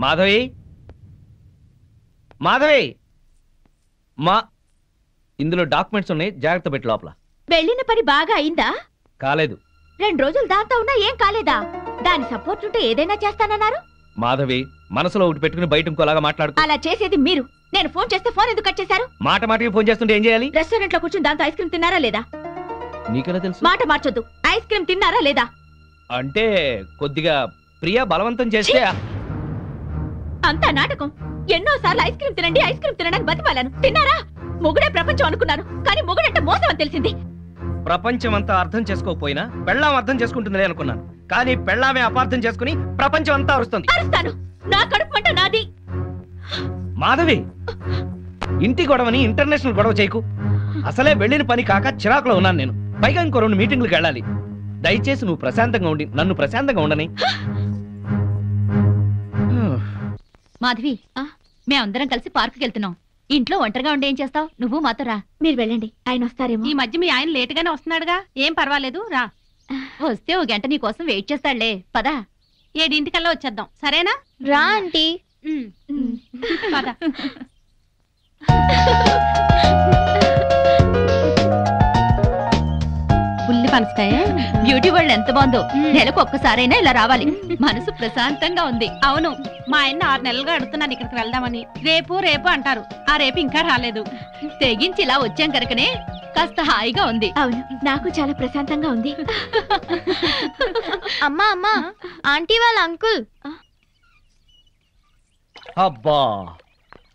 మాధవి మాధవి మా ఇందులో డాక్యుమెంట్స్ ఉన్నాయి, జాగ్రత్త పెట్టి లోపల. వెళ్ళిన పని బాగా అయిందా? కాలేదు. 2 రోజులు దాంతో ఉన్నా ఏం కాలేదా? దాని సపోర్ట్ ఉంటే ఏదైనా చేస్తానన్నారు. మాధవి మనసులో ఒకటి పెట్టుకుని బయట ఇంకోలాగా మాట్లాడుకో. అలా చేసేది మీరు. నేను ఫోన్ చేస్తే ఫోన్ ఎందుకు కట్ చేశారు? మాట మాటకి ఫోన్ చేస్తుంటే ఏం చేయాలి? రెస్టారెంట్ లో కూర్చుని దాంతో ఐస్ క్రీమ్ తిన్నారా లేదా? నీకెలా తెలుసు? మాట మార్చొద్దు. ఐస్ క్రీమ్ తిన్నారా లేదా? అంటే కొద్దిగా ప్రియా బలవంతం చేస్తే. అంతా నాటకం. ఎన్నోసార్లు ఐస్ క్రీమ్ తినండి ఐస్ క్రీమ్ తినడానికి బతిమాలను. తిన్నారా? మొగుడే ప్రపంచం అనుకున్నాను, కానీ మొగుడంటే మోసం అని తెలిసింది. ప్రపంచం అంతా అర్థం చేసుకోకపోయినా పెళ్ళాం అర్థం చేసుకుంటుందిలే అనుకున్నాను, కానీ పెళ్ళామే అపార్థం చేసుకుని ప్రపంచం అంతా అరుస్తుంది. అరుస్తాను. నా కడుపు మంట నాది. మాధవి ఇంటి గొడవని ఇంటర్నేషనల్ గొడవ చేయకు. అసలే వెళ్ళిన పని కాక చిరాకులో ఉన్నాను నేను. పైగా ఇంకో 2 మీటింగ్లకు వెళ్ళాలి. దయచేసి నువ్వు ప్రశాంతంగా ఉండి నన్ను ప్రశాంతంగా ఉండని. మాధవి, మేమందరం కలిసి పార్కుకి వెళ్తున్నాం. ఇంట్లో ఒంటరిగా ఉండి ఏం చేస్తావు? నువ్వు మాతో రా. మీరు వెళ్ళండి, ఆయన వస్తారేమో. ఈ మధ్య మీ ఆయన లేటుగానే వస్తున్నాడుగా, ఏం పర్వాలేదు రా. వస్తే 1 గంట నీ కోసం వెయిట్ చేస్తాడులే. పదా. 7 వచ్చేద్దాం, సరేనా? రా ఆంటీ. పద. పుల్లి పనసకాయ. బ్యూటీ వరల్డ్ ఎంత బాగుందో. నెలకు ఒక్కసారైనా ఇలా రావాలి. మనసు ప్రశాంతంగా ఉంది. అవును, మా ఆయన 6 నెలలుగా అడుగుతున్నాను ఇక్కడికి వెళ్దామని. రేపు రేపు అంటారు, ఆ రేపు ఇంకా రాలేదు. తెగించి ఇలా వచ్చాం కనుకనే కాస్త హాయిగా ఉంది. అవును, నాకు చాలా ప్రశాంతంగా ఉంది. అమ్మా అమ్మా, ఆంటీ వాళ్ళ అంకుల్. అబ్బా,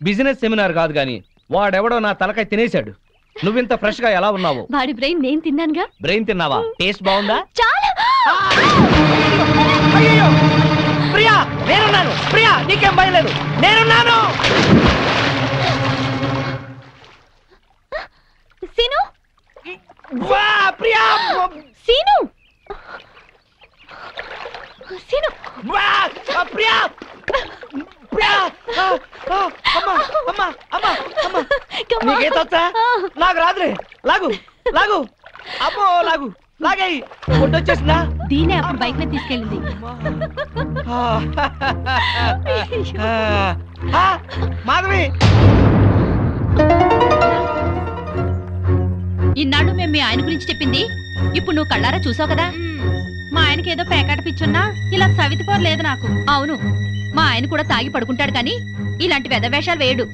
బిజినెస్ సెమినార్ కాదు గాని వాడెవడో నా తలకాయ తినేశాడు. నువ్వింత ఫ్రెష్ గా ఎలా ఉన్నావు? వాడి బ్రెయిన్ నేను తిన్నానుగా. బ్రెయిన్ తిన్నావా? టేస్ట్ బాగుందా? చాలా. ప్రియా నేనున్నాను. ప్రియా నీకేం భయం లేదు, నేనున్నాను. సీను, ప్రియా సీను, సీను, ప్రియా నీకేతొచ్చా? నాకు రాదులే. లాగు లాగు. అమ్మో లాగు. లాగాయి. వచ్చేసిందా? దీనే అప్పుడు బైక్ మీద తీసుకెళ్ళింది. మాధవి, ఇన్నాళ్ళు మేము మీ ఆయన గురించి చెప్పింది ఇప్పుడు నువ్వు కళ్ళారా చూసావు కదా. మా ఆయనకి ఏదో పేకాట పిచ్చున్నా ఇలా సవితిపోరు లేదు నాకు. అవును, మా ఆయన కూడా తాగి పడుకుంటాడు, కానీ ఇలాంటి వెధవేషాలు వేయడు.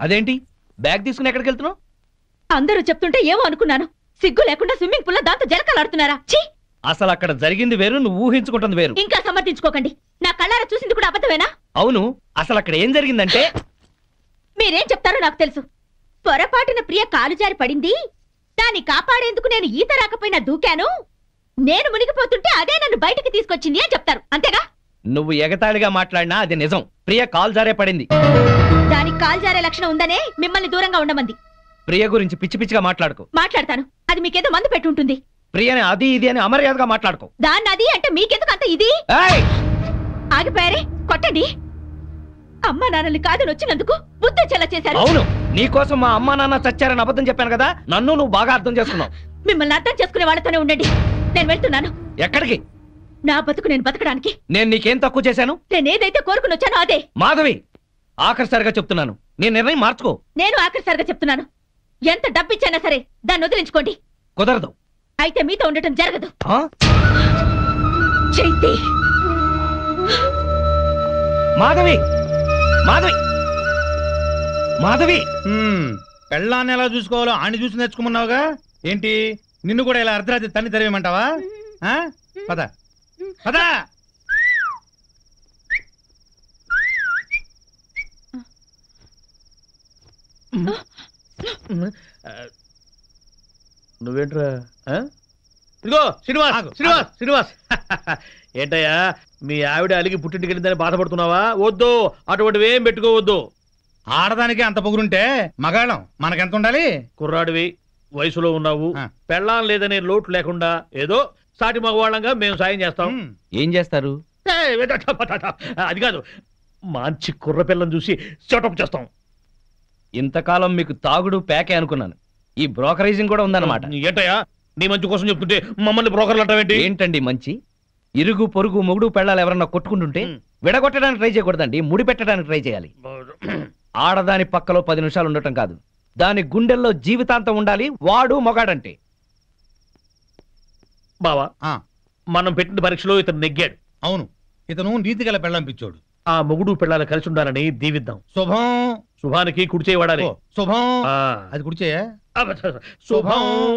అదేంటి బ్యాగ్ తీసుకుని ఎక్కడికి వెళ్తున్నావు? అందరూ చెప్తుంటే ఏమో అనుకున్నాను. సిగ్గు లేకుండా స్విమ్మింగ్ పూల్ లో దాంతో జలకాలాడుతున్నారా? అసలు అక్కడ జరిగింది వేరు, నువ్వు ఊహించుకుంటుంది వేరు. ఇంకా సమర్థించుకోకండి. నా కళ్ళారా చూసింది కూడా అబద్ధమేనా? అవును, అసలు అక్కడ ఏం జరిగిందంటే. మీరేం చెప్తారో నాకు తెలుసు. పొరపాటున ప్రియ కాలు జారి పడింది. దాన్ని కాపాడేందుకు నేను ఈత రాకపోయినా దూకాను. నేను మునిగిపోతుంటే అదే నన్ను బయటికి తీసుకొచ్చింది అని చెప్తారు, అంతేగా? నువ్వు ఎగతాళిగా మాట్లాడినా అది నిజం. ప్రియ కాలు జారే పడింది. దానికి కాలు జారే లక్షణం ఉందనే మిమ్మల్ని దూరంగా ఉండమంది. ప్రియ గురించి పిచ్చి పిచ్చిగా మాట్లాడుకో. మాట్లాడతాను, అది మీకేదో మందు పెట్టి ఉంటుంది. ప్రియని అది ఇది అని అమర్యాదగా మాట్లాడుకో. దాన్ని అది అంటే మీకెందుకు అంత ఇది? ఆగిపోయారే, కొట్టండి. అమ్మా నాన్నల్ని కాదని వచ్చినందుకు బుద్ధి చెల్ల చేశారు. అవును, నీకోసం మా అమ్మా నాన్న చచ్చారని అబద్ధం చెప్పాను కదా, నన్ను నువ్వు బాగా అర్థం చేసుకున్నావు. మిమ్మల్ని అర్థం చేసుకునే వాళ్ళతోనే ఉండండి. నేను వెళ్తున్నాను. ఎక్కడికి? నా బతుకు నేను బతకడానికి. నేను నీకేం తక్కువ చేశాను? నేనేదైతే కోరుకుని వచ్చానో అదే. మాధవి, ఆఖరిసారిగా చెప్తున్నాను, నీ నిర్ణయం మార్చుకో. నేను ఆఖరిసారిగా చెప్తున్నాను, ఎంత డబ్బిచ్చైనా సరే దాన్ని వదిలించుకోండి. కుదరదు. అయితే మీతో ఉండటం జరగదు. చైతి, మాధవి, మాధవి, మాధవి. పెళ్ళాన్ని ఎలా చూసుకోవాలో ఆని చూసి నేర్చుకున్నావుగా. ఏంటి నిన్ను కూడా ఇలా అర్ధరాత్రి తన్ని తరివేమంటావా? పద పద. నువ్వేంట్రా ఇదిగో శ్రీనివాస్ ఆగు, శ్రీనివాస్ ఆగు. శ్రీనివాస్ ఏంటయ్యా మీ ఆవిడ అలిగి పుట్టింటికి వెళ్ళిందని బాధపడుతున్నావా? వద్దు, అటువంటివి ఏం పెట్టుకోవద్దు. ఆడదానికి అంత పొగురుంటే మగాళ్ళం మనకెంత ఉండాలి? కుర్రాడివి, వయసులో ఉన్నావు, ఆ. పెళ్ళాం లేదనే లోటు లేకుండా ఏదో సాటి మగవాళ్ళంగా మేము సాయం చేస్తాం. ఏం చేస్తారు? అది కాదు, మంచి కుర్ర పిల్లని చూసి సెటప్ చేస్తాం. ఇంతకాలం మీకు తాగుడు ప్యాకే అనుకున్నాను, ఈ బ్రోకరేజింగ్ కూడా ఉందన్నమాట. ఏంటయ్యా నీ మంచి కోసం చెప్తుంటే మమ్మల్ని బ్రోకర్లు అంటావేంటి? ఏంటండి మంచి? ఇరుగు పొరుగు మొగుడు పెళ్ళాలు ఎవరన్నా కొట్టుకుంటుంటే విడగొట్టడానికి ట్రై చేయకూడదండి, ముడి పెట్టడానికి ట్రై చేయాలి. ఆడదాని పక్కలో 10 నిమిషాలు ఉండటం కాదు, దాని గుండెల్లో జీవితాంతం ఉండాలి. వాడు మొగాడంటే. బావా, ఆ, మనం పెట్టిన పరీక్షలో ఇతను నెగ్గాడు. అవును, ఇతను నీతి గల పెళ్ళంపించోడు. ఆ మొగుడు పిల్లలు కలిసి ఉండాలని దీవిద్దాం. శుభం. శుభానికి కుడి చేయి వాడాలి. శుభం. ఆ. అది కుడిచే. శుభం.